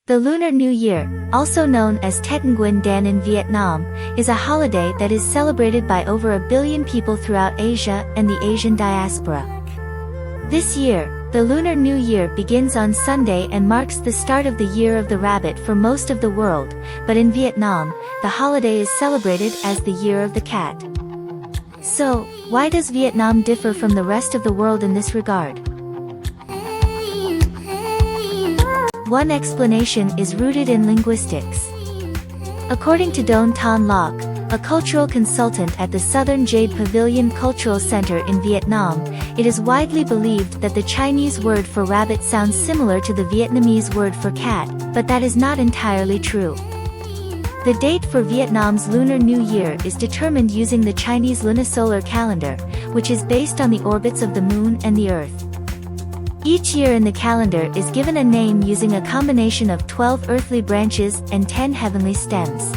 The Lunar New Year, also known as Tết Nguyên Đán in Vietnam, is a holiday that is celebrated by over 1 billion people throughout Asia and the Asian diaspora. This year, the Lunar New Year begins on Sunday and marks the start of the Year of the Rabbit for most of the world, but in Vietnam, the holiday is celebrated as the Year of the Cat. So, why does Vietnam differ from the rest of the world in this regard? One explanation is rooted in linguistics. According to Don Ton Loc, a cultural consultant at the Southern Jade Pavilion Cultural Center in Vietnam, it is widely believed that the Chinese word for rabbit sounds similar to the Vietnamese word for cat, but that is not entirely true. The date for Vietnam's Lunar New Year is determined using the Chinese lunisolar calendar, which is based on the orbits of the Moon and the Earth. Each year in the calendar is given a name using a combination of 12 earthly branches and 10 heavenly stems.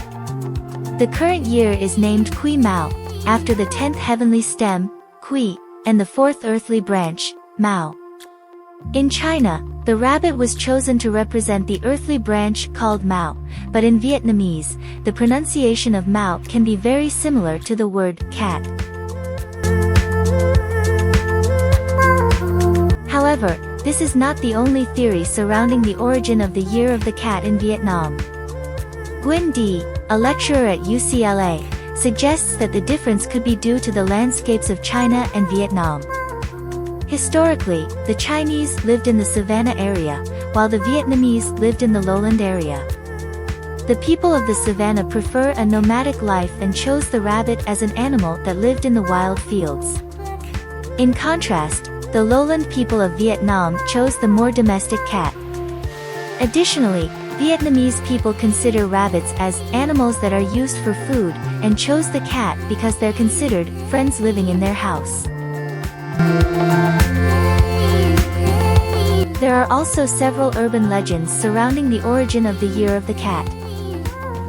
The current year is named Quy Mão, after the 10th heavenly stem, Quy, and the 4th earthly branch, Mão. In China, the rabbit was chosen to represent the earthly branch called Mão, but in Vietnamese, the pronunciation of Mão can be very similar to the word cat. However, this is not the only theory surrounding the origin of the Year of the Cat in Vietnam. Nguyen D., a lecturer at UCLA, suggests that the difference could be due to the landscapes of China and Vietnam. Historically, the Chinese lived in the savanna area, while the Vietnamese lived in the lowland area. The people of the savanna prefer a nomadic life and chose the rabbit as an animal that lived in the wild fields. In contrast, the lowland people of Vietnam chose the more domestic cat. Additionally, Vietnamese people consider rabbits as animals that are used for food, and chose the cat because they're considered friends living in their house. There are also several urban legends surrounding the origin of the Year of the Cat.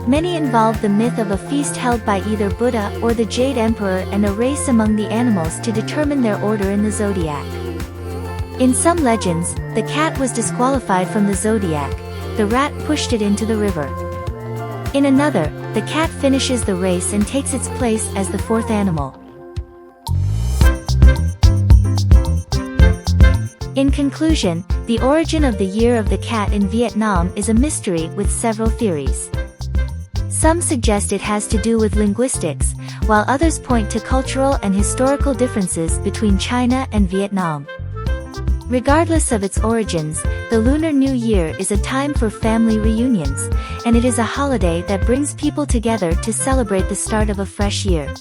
Many involve the myth of a feast held by either Buddha or the Jade Emperor and a race among the animals to determine their order in the zodiac. In some legends, the cat was disqualified from the zodiac, the rat pushed it into the river. In another, the cat finishes the race and takes its place as the fourth animal. In conclusion, the origin of the Year of the Cat in Vietnam is a mystery with several theories. Some suggest it has to do with linguistics, while others point to cultural and historical differences between China and Vietnam. Regardless of its origins, the Lunar New Year is a time for family reunions, and it is a holiday that brings people together to celebrate the start of a fresh year.